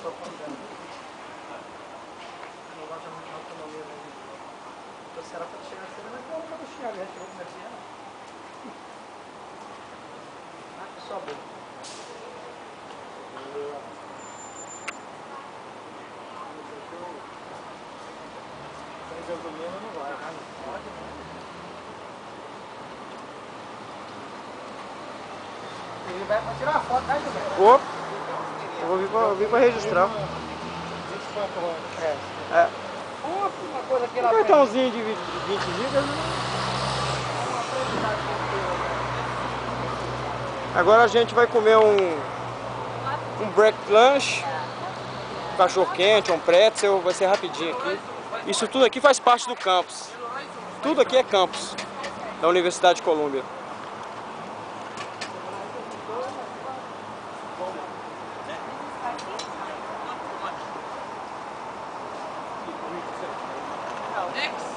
microfone dela. Não gosta muito de autonomia da gente. Então se era pra chegar assim, mas não pra chegar, já chegou comercial. Ah, que sobe. Gasolina não vai, não pode, né? Ele vai pra tirar a foto, tá, Gilberto? Vou. Eu vim pra registrar. 24 horas. É. Uma coisa que Um ela cartãozinho de 20 gigas. Agora a gente vai comer um break lunch, um cachorro quente, um pretzel, vai ser rapidinho aqui. Isso tudo aqui faz parte do campus. Tudo aqui é campus da Universidade de Colômbia. Next.